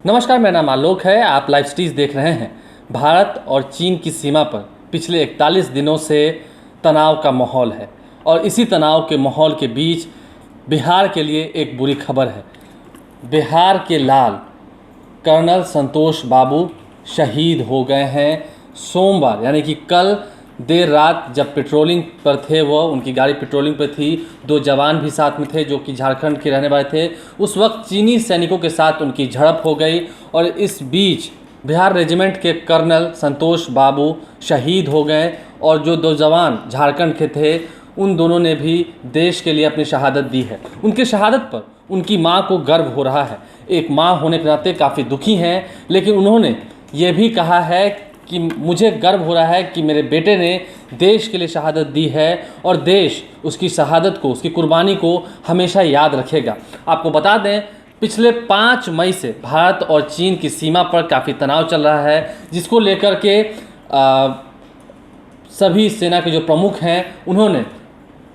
नमस्कार, मेरा नाम आलोक है। आप लाइव स्टीज देख रहे हैं। भारत और चीन की सीमा पर पिछले 41 दिनों से तनाव का माहौल है और इसी तनाव के माहौल के बीच बिहार के लिए एक बुरी खबर है। बिहार के लाल कर्नल संतोष बाबू शहीद हो गए हैं। सोमवार यानी कि कल देर रात जब पेट्रोलिंग पर थे, वो उनकी गाड़ी पेट्रोलिंग पर थी, 2 जवान भी साथ में थे जो कि झारखंड के रहने वाले थे। उस वक्त चीनी सैनिकों के साथ उनकी झड़प हो गई और इस बीच बिहार रेजिमेंट के कर्नल संतोष बाबू शहीद हो गए और जो 2 जवान झारखंड के थे उन दोनों ने भी देश के लिए अपनी शहादत दी है। उनकी शहादत पर उनकी मां को गर्व हो रहा है। एक मां होने के नाते काफ़ी दुखी हैं, लेकिन उन्होंने ये भी कहा है कि मुझे गर्व हो रहा है कि मेरे बेटे ने देश के लिए शहादत दी है और देश उसकी शहादत को, उसकी कुर्बानी को हमेशा याद रखेगा। आपको बता दें, पिछले 5 मई से भारत और चीन की सीमा पर काफ़ी तनाव चल रहा है, जिसको लेकर के सभी सेना के जो प्रमुख हैं उन्होंने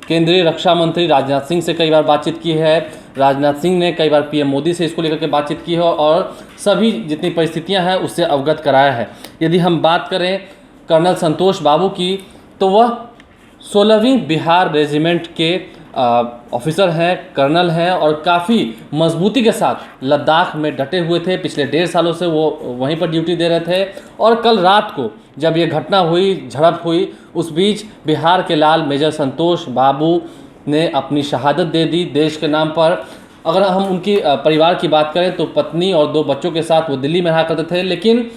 केंद्रीय रक्षा मंत्री राजनाथ सिंह से कई बार बातचीत की है। राजनाथ सिंह ने कई बार पीएम मोदी से इसको लेकर के बातचीत की है और सभी जितनी परिस्थितियां हैं उससे अवगत कराया है। यदि हम बात करें कर्नल संतोष बाबू की, तो वह 16वीं बिहार रेजिमेंट के ऑफिसर हैं, कर्नल हैं और काफ़ी मजबूती के साथ लद्दाख में डटे हुए थे। पिछले 1.5 सालों से वो वहीं पर ड्यूटी दे रहे थे और कल रात को जब ये घटना हुई, झड़प हुई, उस बीच बिहार के लाल मेजर संतोष बाबू ने अपनी शहादत दे दी देश के नाम पर। अगर हम उनकी परिवार की बात करें तो पत्नी और 2 बच्चों के साथ वो दिल्ली में रहा करते थे, लेकिन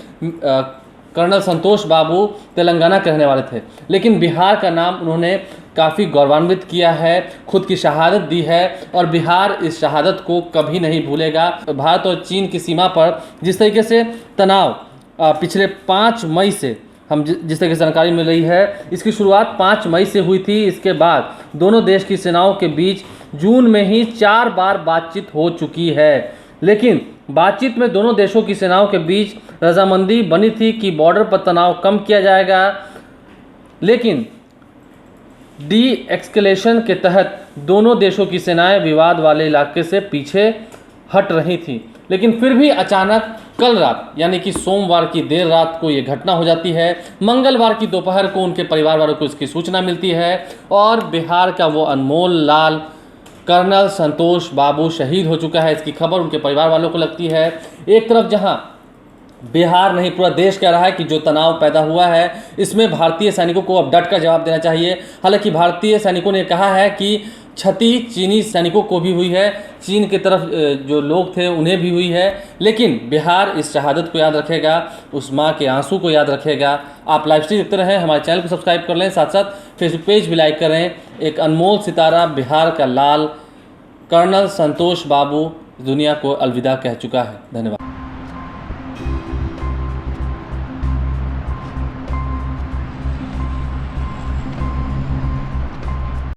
कर्नल संतोष बाबू तेलंगाना के रहने वाले थे, लेकिन बिहार का नाम उन्होंने काफ़ी गौरवान्वित किया है, खुद की शहादत दी है और बिहार इस शहादत को कभी नहीं भूलेगा। भारत और चीन की सीमा पर जिस तरीके से तनाव पिछले 5 मई से हम जिस तरह की जानकारी मिल रही है, इसकी शुरुआत 5 मई से हुई थी। इसके बाद दोनों देश की सेनाओं के बीच जून में ही 4 बार बातचीत हो चुकी है, लेकिन बातचीत में दोनों देशों की सेनाओं के बीच रजामंदी बनी थी कि बॉर्डर पर तनाव कम किया जाएगा, लेकिन डी एक्सकेलेशन के तहत दोनों देशों की सेनाएं विवाद वाले इलाके से पीछे हट रही थीं। लेकिन फिर भी अचानक कल रात यानी कि सोमवार की देर रात को ये घटना हो जाती है। मंगलवार की दोपहर को उनके परिवार वालों को इसकी सूचना मिलती है और बिहार का वो अनमोल लाल कर्नल संतोष बाबू शहीद हो चुका है। इसकी खबर उनके परिवार वालों को लगती है। एक तरफ जहां बिहार नहीं पूरा देश कह रहा है कि जो तनाव पैदा हुआ है इसमें भारतीय सैनिकों को अब डट कर जवाब देना चाहिए। हालांकि भारतीय सैनिकों ने कहा है कि क्षति चीनी सैनिकों को भी हुई है, चीन की तरफ जो लोग थे उन्हें भी हुई है, लेकिन बिहार इस शहादत को याद रखेगा, उस माँ के आंसू को याद रखेगा। आप लाइव स्ट्रीम देखते रहें, हमारे चैनल को सब्सक्राइब कर लें, साथ साथ फेसबुक पेज भी लाइक करें। एक अनमोल सितारा बिहार का लाल कर्नल संतोष बाबू दुनिया को अलविदा कह चुका है। धन्यवाद।